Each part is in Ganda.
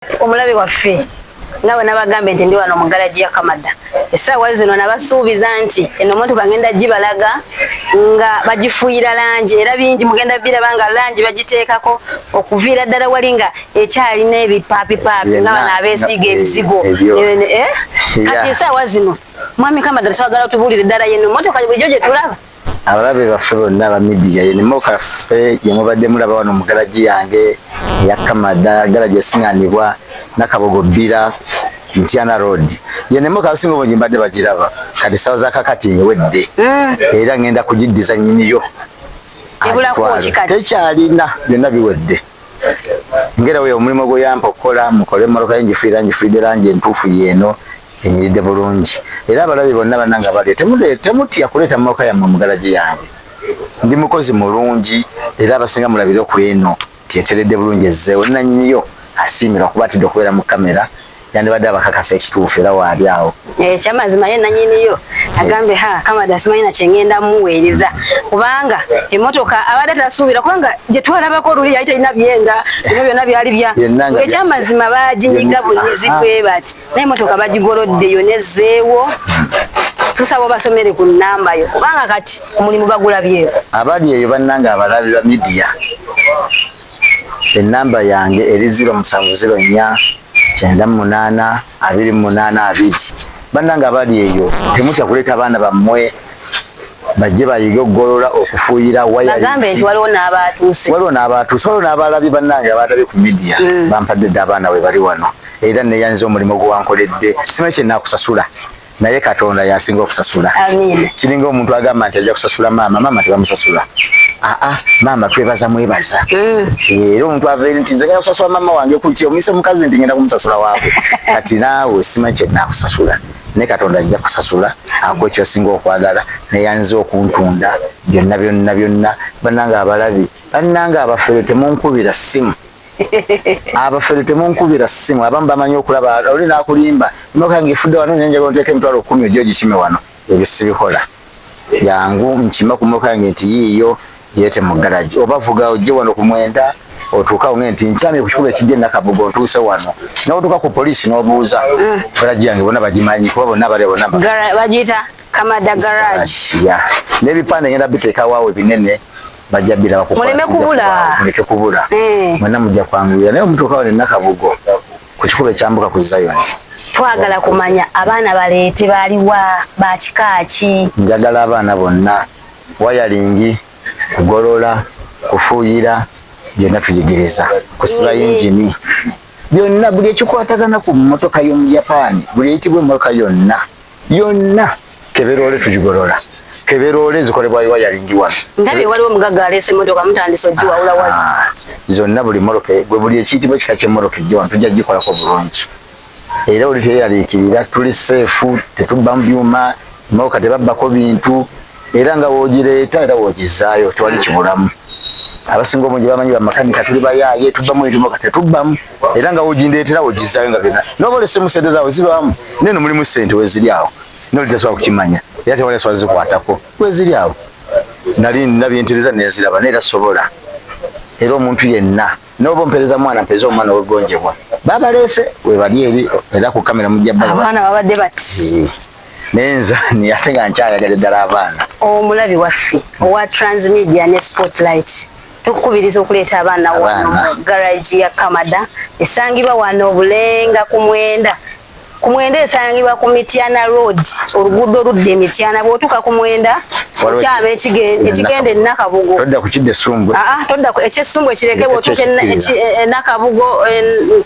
Omulabi waffe nawe nabagambe nti ndi wano mu garaji ya Kamada. Essaawa zino nabasuubiza nti eno mmotoka ngenda gibalaga nga bagifuuyira langi era bingi mugenda biraba nga langi bagiteekako okuviira ddala wali nga ekyalina ebipaapipaapi nga bano abeesiiga ebizigo. Kati essaawa zino mwami Kamada twagala tubuulire ddala yeno mmotoka bulijjo gye tulaba. Abalabe baffe bonna aba midiya ye nimo kaffe ye mubadde mulaba wano mu garaji yange ya Kamada, garaji esiŋŋanibwa Nakabogo Bbira Mtyana Road. Ye nimo kasinga obungi mbadde bagiraba kati ssaawa za kakati nyewedde era ngenda kugiddiza nnyiniyo tekyalina byonna biwedde. Ngera we omulimu gwe yampa okukola mukole emmotoka ye ngifuuyidde langi entuufu yeeno enyiridde bulungi era abalabe bonna bannanga bali temutya kuleeta mmotoka yammwe mu garaji yange. Ndi mukozi mulungi era abasinga mulabire ku eno tieteredde bulungi ezzeewo nannyiniyo asiimirwa kuba atidde okubeera mu kamera yandibadde abakakasa ekituufu era waali awo. Kyamazima ye nannyiniyo agambe Kamada simanyi na kye ngenda muweereza kubanga emmotoka abadde tasuubira kubanga gye twalabako oluli yali talina byenda bino byonna byali bya ekyamazima baginyiga bunyizi bwe bati naye emmotoka bagigolodde yo nezzeewo. Tusaba basomere ku nnamba yo kubanga kati omulimu bagulabyeyo. Abali eyo bannanga abalabi ba midiya ennamba yange eri 0704 98 28 bannanga abali eyo temutya kuleeta abaana bammwe bajje bayiga okugolola okufuuyira waya. Bagambe nti waliwo n'abaatuuse waliwo n'abalabi bannanga abalabye ku midiya bampadde dde abaana we bali wano era neyanze omulimu gwe wankoledde simanyi kye naakusasula naye Katonda yasinga okusasula. Kiringa omuntu agamba nti ajja kusasula maama tebamusasula. Maama twebaza mwebaza. Era omuntu aveeri nti nze ngenda kusasula maama wange kuki omise mukazi nti ngenda kumusasula waabwe. Kati naawe simanyi kye naakusasula naye Katonda ajja kusasula akuwa ky'osinga okwagala neyanze okuntunda byonna bannanga abalabi bannanga abafere temunkubira ssimu. Abafere temunkubira ssimu abamu bamanyi okulaba oli naakulimba mmotoka ng'efudde wano nenjaga onteeka emitwalo 10 ojja ogikime wano ebyo sibikola. Jangu nkima ku mmotoka yange nti yiiyo girete mu garaji oba vuga ojje wano ku Mwenda otuukawo nti nkyamye ku kikubo ekijja Nakabogo ntuuse wano n'otuuka ku poliisi n'obuuza garaji yange bonna bagimanyi kuba bonna bale bonna bagiyita Kamada Garage. N'ebipande ngenda biteeka waawe binene bajja biraba ku muleme kubula muleke kubula mwenna mujja kwanguyira naye omutuuka wano Nakabogo ku kikubo ekyambuka ku Zion. Twagala kumanya abaana baleete baaliwa bakika ki? Njagala abaana bonna wayalingi kugolola kufuuyira byonna tugigiriza kusiba yingini byonna buli ekikwatagana ku mmotoka y'Omuyapani buli eyitibwa emmotoka yonna keberoole tugigolola keberoole zikolebwa wayalingi wano. Ndabye waliwo omugaga aleese emmotoka mutandise ogiwawula wali zonna buli mmotoka buli ekiyitibwa ekika ky'emmotoka ejja wano tujja gikolako bulungi era oli teyaliikirira tuli seefu tetubba mu byuma emmotoka tebabbako bintu era nga woogireeta era woogizaayo tewali kibulamu. Abasinga obungi bamanyi bamakanika tuli bayaaye tubbamu ebimotoka tetubbamu era nga woogindeetera woogizaayo nga byonna n'oba olesemu ssente zaawe zibaamu neno mulimu ssente weziri awo noli tesobola kukimanya era tewali asobola zikwatako weziri awo nali nabyentereza nenziraba naye era sobola era omuntu yenna n'oba ompereza mwana mpereza omwana wegonjebwa babaleese webali eri era ku kamera mujja abaana babadde bati nenza ni ate nga nkyayagala ddala abaana. Omulabi waffe owa Transmedia ne Spotlight tukubiriza okuleeta abaana wano mu garage ya Kamada esangibwa wano Bulenga ku Mwenda esangibwa ku Mtyana Road oluguudo oludda Mtyana bw'otuuka ku Mwenda okyaba ekigende Nakabogo todda ku kidde Ssumbwe todda ku eky'Essumbwe kireke bw'otuuka Nakabogo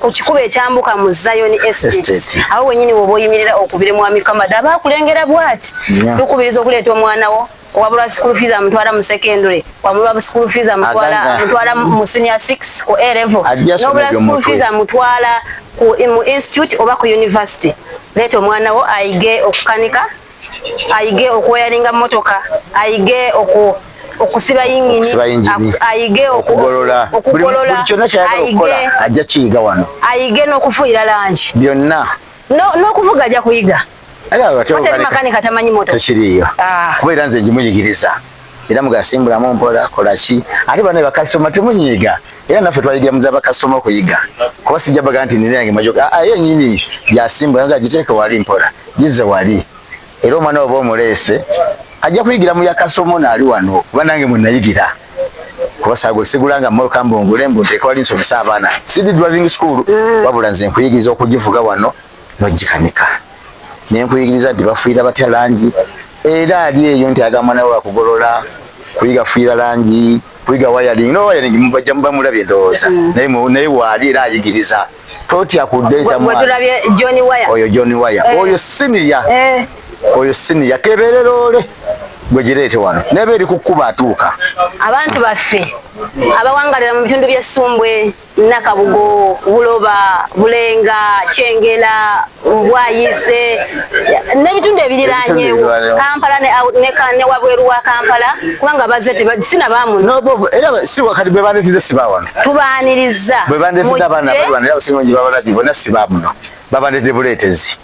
ku kikubo ekyambuka mu Zion Estate awo wennyini woba oyimirira okubire mwami Kamada abaakulengera bw'ati tukubiriza okuleeta omwana wo wabula school fees amutwala mu secondary wabula school fees amutwala mu senior 6 ku A level n'obula school fees amutwala mu institute oba ku university. Leeta omwana wo ayige okukanika ayige okweyalinga motoka ayige okusiba yingini ayige okugolola buli kyonna kyayagala okukola ajja kiyiga wano ayige n'okufuuyira langi byonna n'okuvuga ajja kuyiga watali makanika tamanyi motoka tekiriyo kuba era nze njimuyigiriza era mugasimbulamu mpola kola ki ate bana bakasitoma temunyiiga era naffe twayigira muzaba customer okuyiga kuba sijja baga nti nina yange majoka yenyini byasimba yanga giteeke wali mpola gize wali era omwana oba omuleese ajja kuyigira mu ya customer naali wano kuba nange mwenayigira kuba sago sigulanga mmoyo kambongole mbunteeka wali nsomesa abaana sidi driving school wabula nze nkuyigiriza okugivuga wano nogikanika nenkuyigiriza nti bafuira batya langi era ali eyo nti agamba nawe wakugolola kuyiga fuira langi kuyiga wiring no wiring mubajja muba mulabye ndowooza naye waali era ayigiriza totya kuddeeta oyo John Wire oyo senior kebererole gwegireete wano neba eri kukuba atuuka abantu baffe abawangalira mu bitundu by'Essumbwe Nakabugo Buloba Bulenga Kyengera Mbwayise n'ebitundu ebiriranyeewo Kampala ne wabweru wa Kampala kubanga bazze sina baamu era si wakati bwe baneetedde sibawano tubaaniriza bwe baneetedde abaana balwana era osinga ngi babalabi bonna sibaamuno babaneetedde buleetezi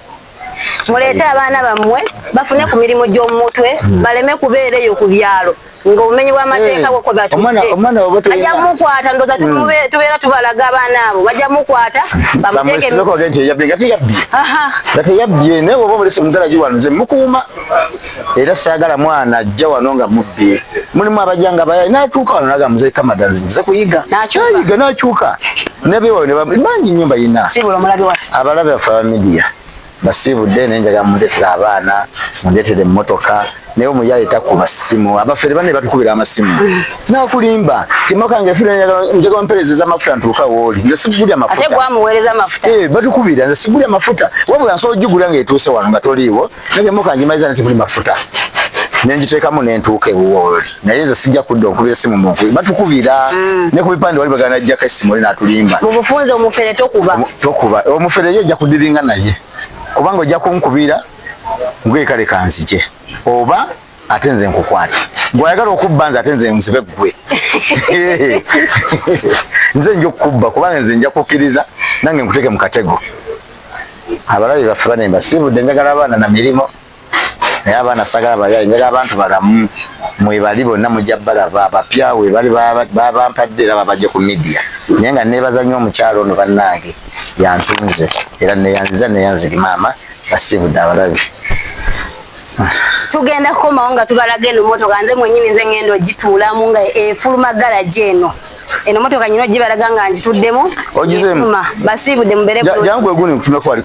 muleete abaana bammwe bafune ku mirimu gy'omutwe baleme kubeereyo ku byalo ng'obumenyi bw'amateeka bwekwe batudde bajja mukwata ndoza tubeera tubalaga abaana abo bajja mukwata bamutegegateyabbye naye oba omulese mugalaji wano nze mukuuma era saagala mwana ajja wano nga mubbi mulimu abajja nga bayayi n'atuuka wano naga muzeyi Kamada nze kuyiga nayiga n'akyuka nebeewayo bangi nnyo bayina abalabe baffe aba midiya basibudde nenjaga mundeetera abaana mundeetere emmotoka naye omuyayi takuba ssimu abafere bane batukubira amasimu nakulimba timokange fire njaga mperezeza amafuta ntuuka wooli nze sigulya mafuta ate gwamuweereza amafuta batukubira nze sigulya mafuta wabula nsobola ogigula ng'etuuse wano nga toliiwo nange mokanjimaliza nti muli mafuta nenjiteekamu nentuuka ewooli naye nze sijja kudda okubira essimu munkubi batukubira ne ku bipande wali bagana ajjako essimu oli n'atulimba mu bufunze omufere tokuba omufere ye ojja kudiringa naye kubanga ojja kunkubira ngwekale kanzije oba ate nze nkukwata bw'ayagala okubba nze ate nze nzibe ggwe nze nja okukubba kubanga nze nja kukkiriza nange nkuteeke mu katego abalabi baffe bane mbasibudde njagala abaana na mirimu naye abaana sagala bayayi njagala abantu balamu mwebali bonna mujja balaba abapya webali babampadde era babajje ku midiya naye nga neebaza nnyo omukyalo ono bannange yantunze era neyanziza neyanziri maama basibudde abalabi tugenda kukomawo nga tubalaga eno motoka nze mwenyini nze ngenda ogituulamu nga efuluma garaji eno motoka nyina ogibalaga nga ngituddemu ogizeemu basibudde mubere jangu eguni ntunako wali